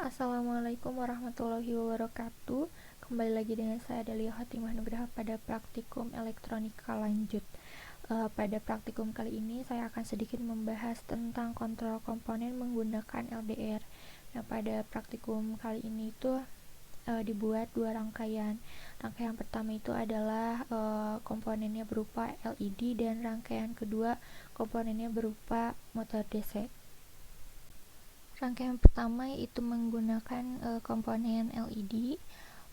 Assalamualaikum warahmatullahi wabarakatuh. Kembali lagi dengan saya Delia Khotimah Nugraha pada praktikum elektronika lanjut. Pada praktikum kali ini saya akan sedikit membahas tentang kontrol komponen menggunakan LDR. Nah, pada praktikum kali ini itu dibuat dua rangkaian. Rangkaian pertama itu adalah komponennya berupa LED dan rangkaian kedua komponennya berupa motor DC. Rangkaian pertama itu menggunakan komponen LED.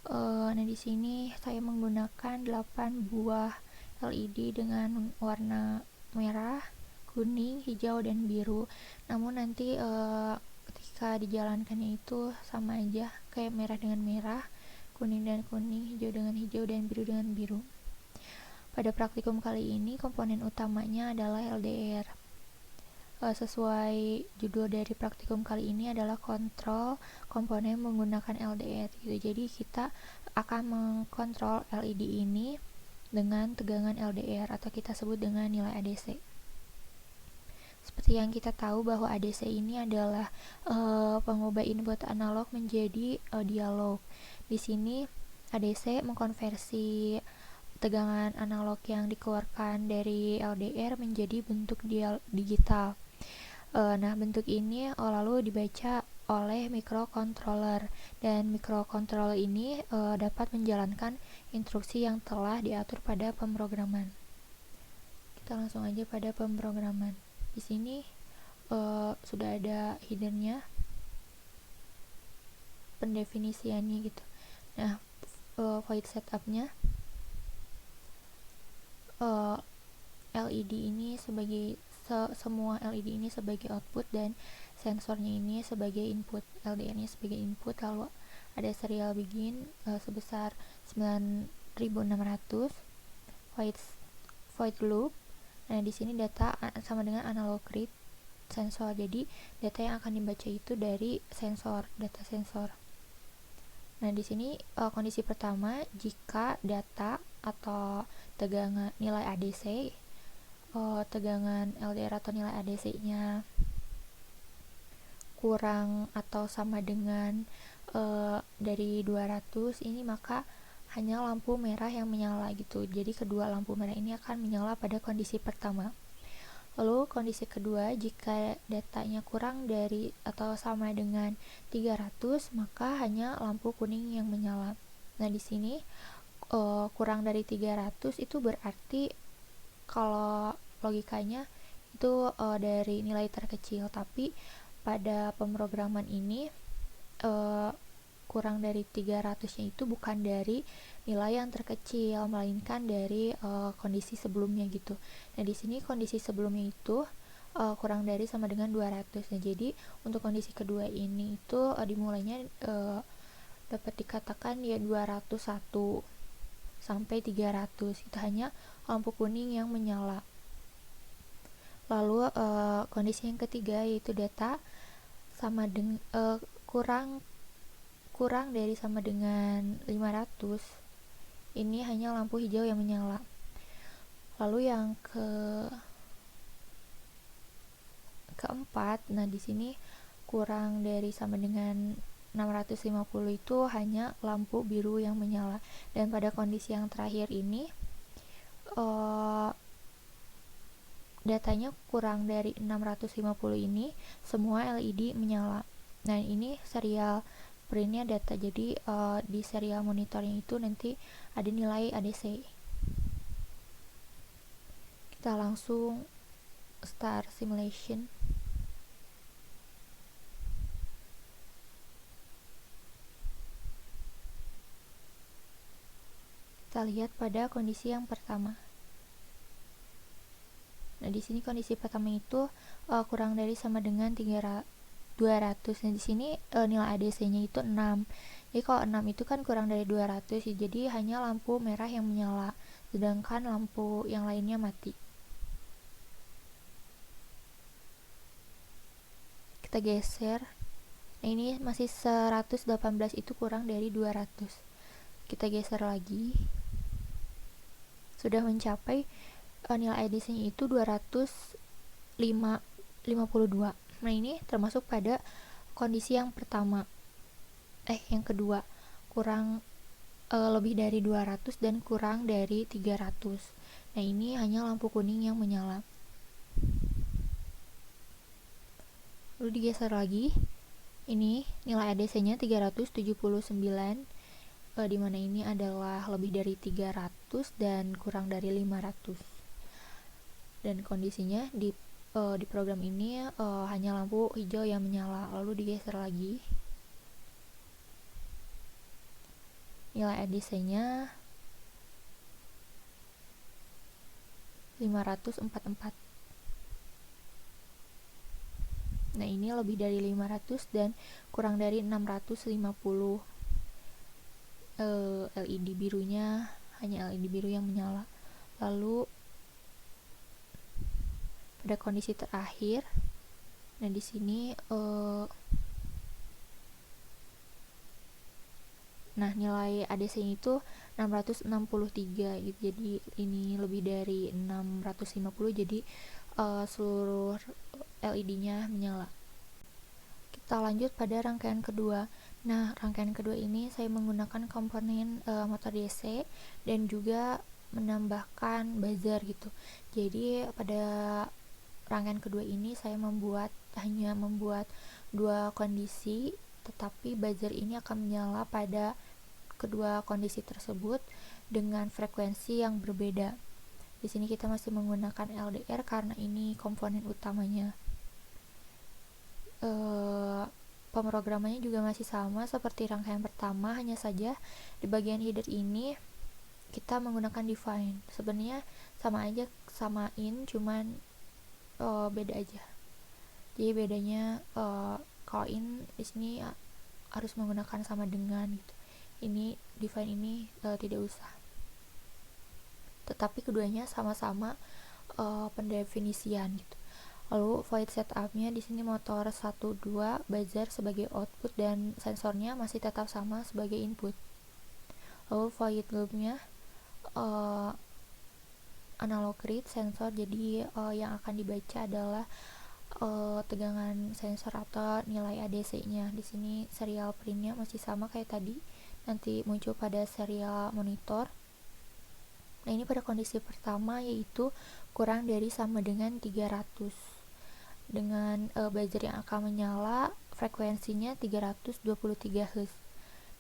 Nah, di sini saya menggunakan 8 buah LED dengan warna merah, kuning, hijau, dan biru. Namun nanti ketika dijalankannya itu sama aja, kayak merah dengan merah, kuning dan kuning, hijau dengan hijau, dan biru dengan biru. Pada praktikum kali ini komponen utamanya adalah LDR. Sesuai judul dari praktikum kali ini adalah kontrol komponen menggunakan LDR gitu. Jadi kita akan mengkontrol LED ini dengan tegangan LDR atau kita sebut dengan nilai ADC. Seperti yang kita tahu bahwa ADC ini adalah pengubah input analog menjadi dialog. Di sini ADC mengkonversi tegangan analog yang dikeluarkan dari LDR menjadi bentuk digital. Nah, bentuk ini lalu dibaca oleh microcontroller, dan microcontroller ini dapat menjalankan instruksi yang telah diatur pada pemrograman. Kita langsung aja pada pemrograman. Di sini sudah ada headernya, pendefinisiannya gitu. Nah, void setupnya, LED ini sebagai semua LED ini sebagai output dan sensornya ini sebagai input, LDR nya sebagai input. Lalu ada serial begin sebesar 9600, void loop. Nah, di sini data sama dengan analog read sensor. Jadi data yang akan dibaca itu dari sensor, data sensor. Nah, di sini kondisi pertama, jika data atau tegangan nilai ADC, tegangan LDR atau nilai ADC-nya kurang atau sama dengan dari 200 ini, maka hanya lampu merah yang menyala gitu. Jadi kedua lampu merah ini akan menyala pada kondisi pertama. Lalu kondisi kedua, jika datanya kurang dari atau sama dengan 300, maka hanya lampu kuning yang menyala. Nah, di sini kurang dari 300 itu berarti kalau logikanya itu dari nilai terkecil, tapi pada pemrograman ini kurang dari 300-nya itu bukan dari nilai yang terkecil, melainkan dari kondisi sebelumnya gitu. Nah, di sini kondisi sebelumnya itu kurang dari sama dengan 200. Nah, jadi untuk kondisi kedua ini itu dimulainya dapat dikatakan ya 201 sampai 300. Itu hanya lampu kuning yang menyala. Lalu kondisi yang ketiga yaitu data sama dengan kurang dari sama dengan 500. Ini hanya lampu hijau yang menyala. Lalu yang keempat, nah di sini kurang dari sama dengan 650 itu hanya lampu biru yang menyala. Dan pada kondisi yang terakhir ini datanya kurang dari 650 ini semua LED menyala. Nah, ini serial printnya data, jadi di serial monitornya itu nanti ada nilai ADC. Kita langsung start simulation. Kita lihat pada kondisi yang pertama. Nah, di sini kondisi pertama itu kurang dari sama dengan 200. Nah, di sini nilai ADC-nya itu 6. Jadi kalau 6 itu kan kurang dari 200, jadi hanya lampu merah yang menyala, sedangkan lampu yang lainnya mati. Kita geser. Nah, ini masih 118, itu kurang dari 200. Kita geser lagi. Sudah mencapai nilai ADC-nya itu 252. Nah, ini termasuk pada kondisi yang pertama. yang kedua kurang lebih dari 200 dan kurang dari 300. Nah, ini hanya lampu kuning yang menyala. Lalu digeser lagi. Ini nilai ADC-nya 379, di mana ini adalah lebih dari 300 dan kurang dari 500. Dan kondisinya di program ini hanya lampu hijau yang menyala. Lalu digeser lagi. Nilai ADC-nya 544. Nah, ini lebih dari 500 dan kurang dari 650. LED birunya hanya LED biru yang menyala. Lalu pada kondisi terakhir, nah di sini nah nilai ADC itu 663 gitu. Jadi ini lebih dari 650, jadi seluruh LED-nya menyala. Kita lanjut pada rangkaian kedua. Nah, rangkaian kedua ini saya menggunakan komponen motor DC dan juga menambahkan buzzer gitu. Jadi pada rangkaian kedua ini saya hanya membuat dua kondisi, tetapi buzzer ini akan menyala pada kedua kondisi tersebut dengan frekuensi yang berbeda. Di sini kita masih menggunakan LDR karena ini komponen utamanya. Pemrogramannya juga masih sama seperti rangkaian pertama, hanya saja di bagian header ini kita menggunakan define. Sebenarnya sama aja, samain, cuman beda aja. Jadi bedanya kalau in di sini harus menggunakan sama dengan gitu. Ini define ini tidak usah. Tetapi keduanya sama-sama pendefinisian gitu. Lalu void setupnya di sini motor 1 2 buzzer sebagai output dan sensornya masih tetap sama sebagai input. Lalu void loopnya analog read sensor, jadi yang akan dibaca adalah tegangan sensor atau nilai ADC-nya. Di sini serial printnya masih sama kayak tadi, nanti muncul pada serial monitor. Nah, ini pada kondisi pertama yaitu kurang dari sama dengan 300. Dengan buzzer yang akan menyala, frekuensinya 323 Hz.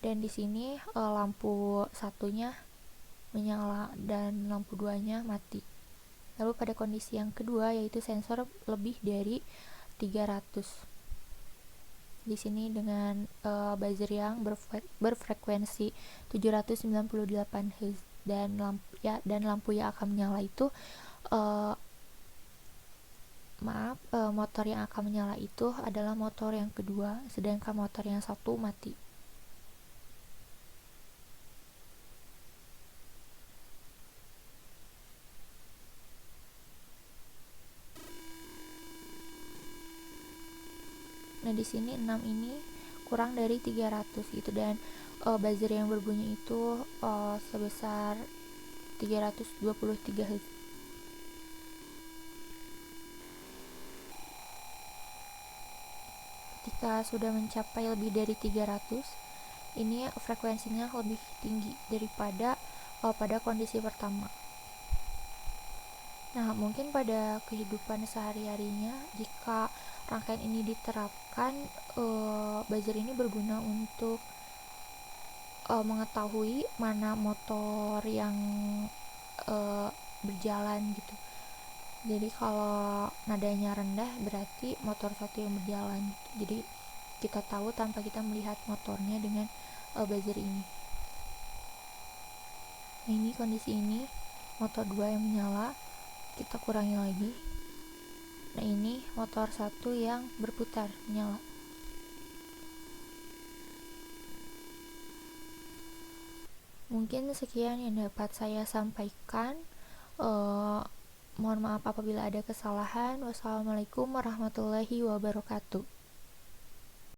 Dan di sini lampu satunya menyala dan lampu duanya mati. Lalu pada kondisi yang kedua yaitu sensor lebih dari 300. Di sini dengan buzzer yang berfrekuensi 798 Hz dan lampu yang akan menyala itu motor yang akan menyala itu adalah motor yang kedua, sedangkan motor yang satu mati. Nah, di sini 6 ini kurang dari 300 gitu, dan buzzer yang berbunyi itu sebesar 323 Hz. Ketika sudah mencapai lebih dari 300, ini frekuensinya lebih tinggi daripada pada kondisi pertama. Nah, mungkin pada kehidupan sehari-harinya jika rangkaian ini diterapkan, buzzer ini berguna untuk mengetahui mana motor yang berjalan gitu. Jadi kalau nadanya rendah berarti motor satu yang berjalan gitu. Jadi kita tahu tanpa kita melihat motornya dengan buzzer ini. Nah, ini kondisi ini motor 2 yang menyala, kita kurangi lagi. Nah, ini motor 1 yang berputar menyala. Mungkin sekian yang dapat saya sampaikan. Mohon maaf apabila ada kesalahan. Wassalamualaikum warahmatullahi wabarakatuh.